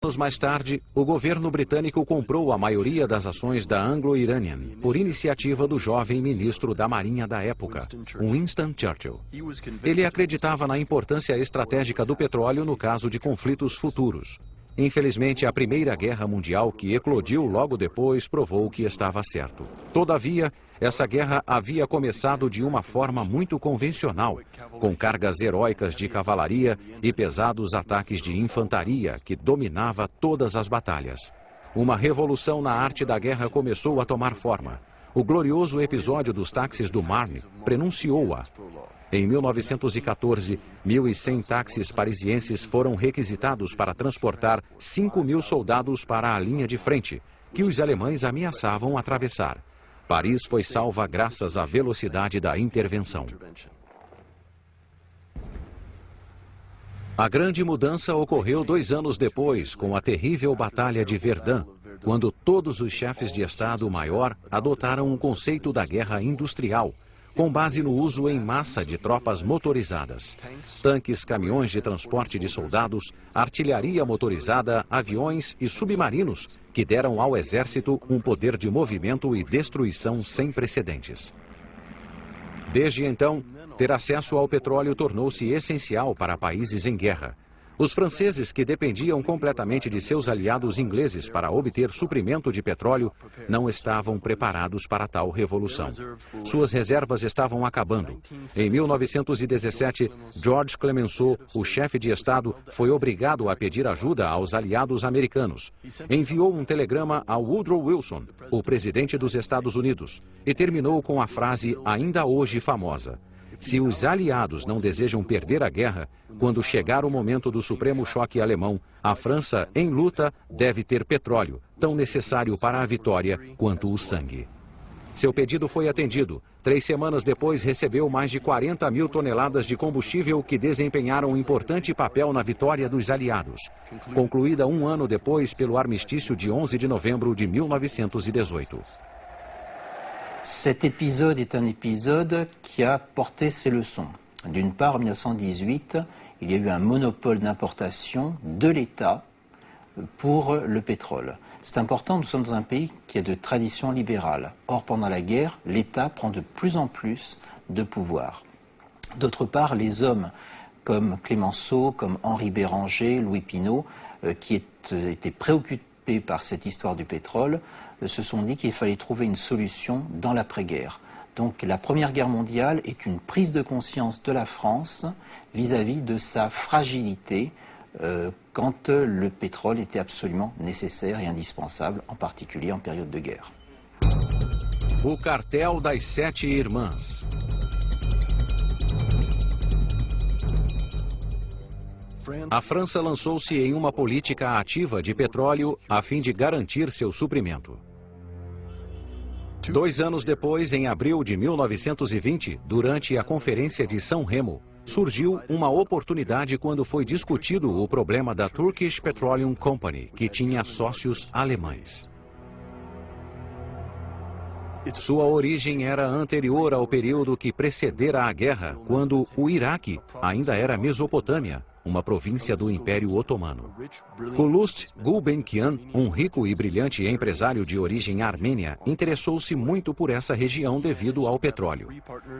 Anos mais tarde, o governo britânico comprou a maioria das ações da Anglo-Iranian, por iniciativa do jovem ministro da Marinha da época, Winston Churchill. Ele acreditava na importância estratégica do petróleo no caso de conflitos futuros. Infelizmente, a Primeira Guerra Mundial, que eclodiu logo depois, provou que estava certo. Todavia, essa guerra havia começado de uma forma muito convencional, com cargas heróicas de cavalaria e pesados ataques de infantaria que dominava todas as batalhas. Uma revolução na arte da guerra começou a tomar forma. O glorioso episódio dos táxis do Marne prenunciou-a. Em 1914, 1.100 táxis parisienses foram requisitados para transportar 5.000 soldados para a linha de frente, que os alemães ameaçavam atravessar. Paris foi salva graças à velocidade da intervenção. A grande mudança ocorreu 2 anos depois, com a terrível Batalha de Verdun, quando todos os chefes de Estado-Maior adotaram o conceito da guerra industrial, com base no uso em massa de tropas motorizadas. Tanques, caminhões de transporte de soldados, artilharia motorizada, aviões e submarinos, que deram ao exército um poder de movimento e destruição sem precedentes. Desde então, ter acesso ao petróleo tornou-se essencial para países em guerra. Os franceses, que dependiam completamente de seus aliados ingleses para obter suprimento de petróleo, não estavam preparados para tal revolução. Suas reservas estavam acabando. Em 1917, George Clemenceau, o chefe de Estado, foi obrigado a pedir ajuda aos aliados americanos. Enviou um telegrama a Woodrow Wilson, o presidente dos Estados Unidos, e terminou com a frase ainda hoje famosa: se os aliados não desejam perder a guerra, quando chegar o momento do supremo choque alemão, a França, em luta, deve ter petróleo, tão necessário para a vitória quanto o sangue. Seu pedido foi atendido. 3 semanas depois, recebeu mais de 40.000 toneladas de combustível que desempenharam um importante papel na vitória dos aliados, concluída 1 ano depois pelo armistício de 11 de novembro de 1918. Cet épisode est un épisode qui a porté ses leçons. D'une part, en 1918, il y a eu un monopole d'importation de l'État pour le pétrole. C'est important, nous sommes dans un pays qui a de tradition libérale. Or, pendant la guerre, l'État prend de plus en plus de pouvoir. D'autre part, les hommes comme Clemenceau, comme Henri Béranger, Louis Pinault, qui étaient préoccupés par cette histoire du pétrole, se sont dit qu'il fallait trouver une solution dans l'après-guerre. Donc la Première Guerre mondiale est une prise de conscience de la France vis-à-vis de sa fragilité quand le pétrole était absolument nécessaire et indispensable, en particulier en période de guerre. O cartel das 7 irmãs. A França lançou-se em uma política ativa de petróleo a fim de garantir seu suprimento. 2 anos depois, em abril de 1920, durante a Conferência de São Remo, surgiu uma oportunidade quando foi discutido o problema da Turkish Petroleum Company, que tinha sócios alemães. Sua origem era anterior ao período que precedera a guerra, quando o Iraque ainda era Mesopotâmia, uma província do Império Otomano. Kulust Gulbenkian, um rico e brilhante empresário de origem armênia, interessou-se muito por essa região devido ao petróleo.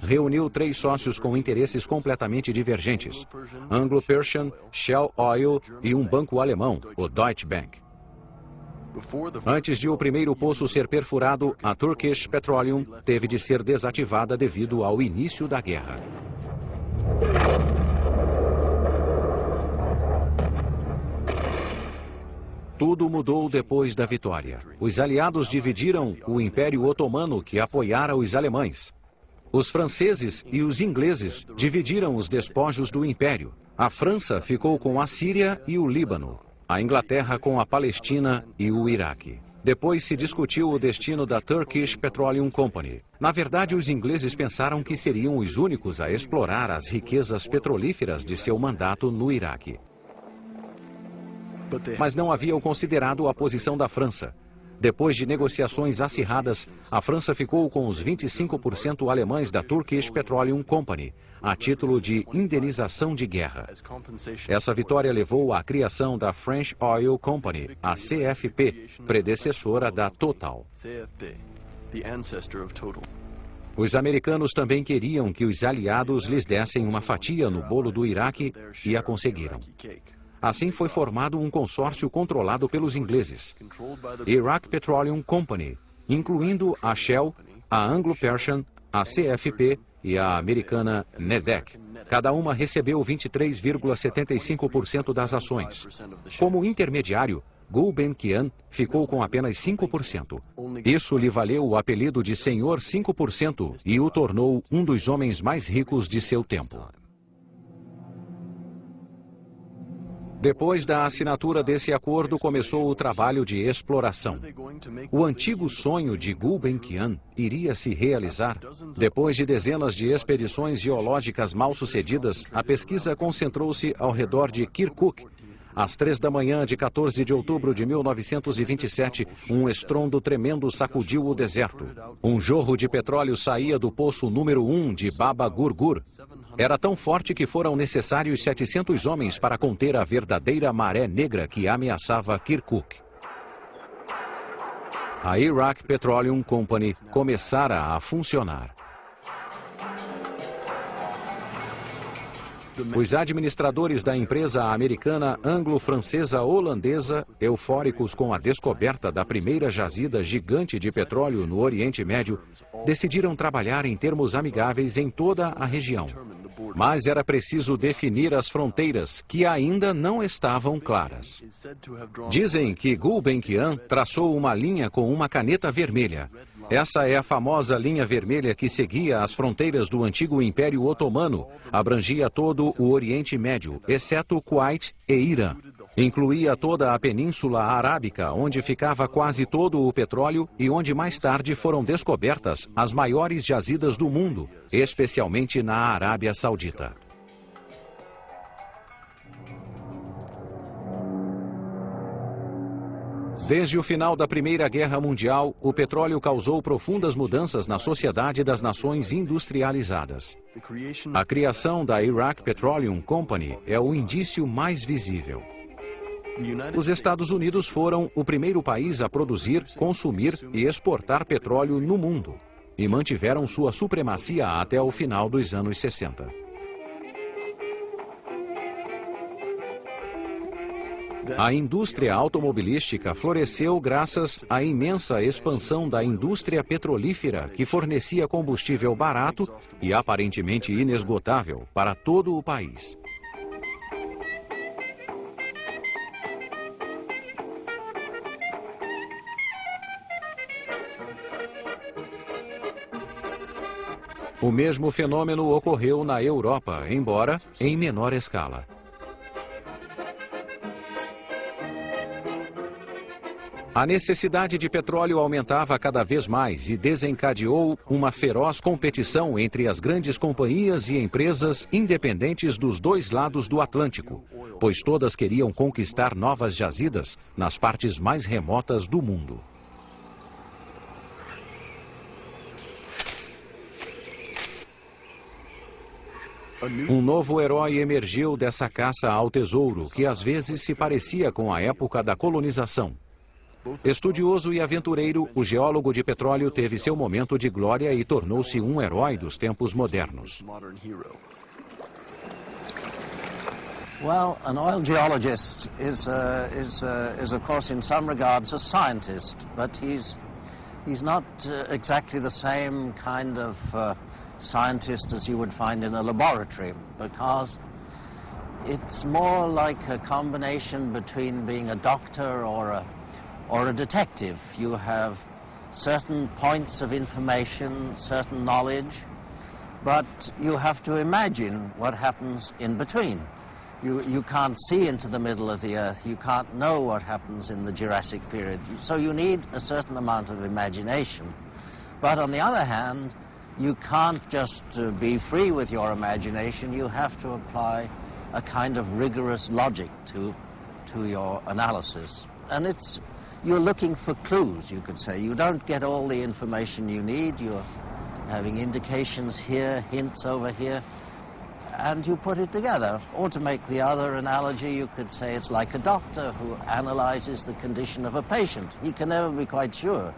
Reuniu 3 sócios com interesses completamente divergentes: Anglo-Persian, Shell Oil e um banco alemão, o Deutsche Bank. Antes de o primeiro poço ser perfurado, a Turkish Petroleum teve de ser desativada devido ao início da guerra. Tudo mudou depois da vitória. Os aliados dividiram o Império Otomano, que apoiara os alemães. Os franceses e os ingleses dividiram os despojos do Império. A França ficou com a Síria e o Líbano. A Inglaterra com a Palestina e o Iraque. Depois se discutiu o destino da Turkish Petroleum Company. Na verdade, os ingleses pensaram que seriam os únicos a explorar as riquezas petrolíferas de seu mandato no Iraque. Mas não haviam considerado a posição da França. Depois de negociações acirradas, a França ficou com os 25% alemães da Turkish Petroleum Company, a título de indenização de guerra. Essa vitória levou à criação da French Oil Company, a CFP, predecessora da Total. Os americanos também queriam que os aliados lhes dessem uma fatia no bolo do Iraque e a conseguiram. Assim foi formado um consórcio controlado pelos ingleses, Iraq Petroleum Company, incluindo a Shell, a Anglo-Persian, a CFP e a americana NEDEC. Cada uma recebeu 23,75% das ações. Como intermediário, Gulbenkian ficou com apenas 5%. Isso lhe valeu o apelido de Senhor 5% e o tornou um dos homens mais ricos de seu tempo. Depois da assinatura desse acordo, começou o trabalho de exploração. O antigo sonho de Gulbenkian iria se realizar. Depois de dezenas de expedições geológicas mal-sucedidas, a pesquisa concentrou-se ao redor de Kirkuk. Às 3 da manhã de 14 de outubro de 1927, um estrondo tremendo sacudiu o deserto. Um jorro de petróleo saía do poço número 1 de Baba Gurgur. Era tão forte que foram necessários 700 homens para conter a verdadeira maré negra que ameaçava Kirkuk. A Iraq Petroleum Company começara a funcionar. Os administradores da empresa americana anglo-francesa-holandesa, eufóricos com a descoberta da primeira jazida gigante de petróleo no Oriente Médio, decidiram trabalhar em termos amigáveis em toda a região. Mas era preciso definir as fronteiras, que ainda não estavam claras. Dizem que Gulbenkian traçou uma linha com uma caneta vermelha. Essa é a famosa linha vermelha que seguia as fronteiras do antigo Império Otomano, abrangia todo o Oriente Médio, exceto Kuwait e Irã. Incluía toda a Península Arábica, onde ficava quase todo o petróleo e onde mais tarde foram descobertas as maiores jazidas do mundo, especialmente na Arábia Saudita. Desde o final da Primeira Guerra Mundial, o petróleo causou profundas mudanças na sociedade das nações industrializadas. A criação da Iraq Petroleum Company é o indício mais visível. Os Estados Unidos foram o primeiro país a produzir, consumir e exportar petróleo no mundo, e mantiveram sua supremacia até o final dos anos 60. A indústria automobilística floresceu graças à imensa expansão da indústria petrolífera, que fornecia combustível barato e aparentemente inesgotável para todo o país. O mesmo fenômeno ocorreu na Europa, embora em menor escala. A necessidade de petróleo aumentava cada vez mais e desencadeou uma feroz competição entre as grandes companhias e empresas independentes dos dois lados do Atlântico, pois todas queriam conquistar novas jazidas nas partes mais remotas do mundo. Um novo herói emergiu dessa caça ao tesouro, que às vezes se parecia com a época da colonização. Estudioso e aventureiro, o geólogo de petróleo teve seu momento de glória e tornou-se um herói dos tempos modernos. Well, an oil geologist is of course in some regards a scientist, but he's not exactly the same kind of scientist as you would find in a laboratory, because it's more like a combination between being a doctor or a detective. You have certain points of information, certain knowledge, but you have to imagine what happens in between. You can't see into the middle of the earth. You can't know what happens in the Jurassic period. So you need a certain amount of imagination. But on the other hand, you can't just be free with your imagination. You have to apply a kind of rigorous logic to your analysis. And you're looking for clues, you could say. You don't get all the information you need. You're having indications here, hints over here, and you put it together. Or to make the other analogy, you could say it's like a doctor who analyzes the condition of a patient. He can never be quite sure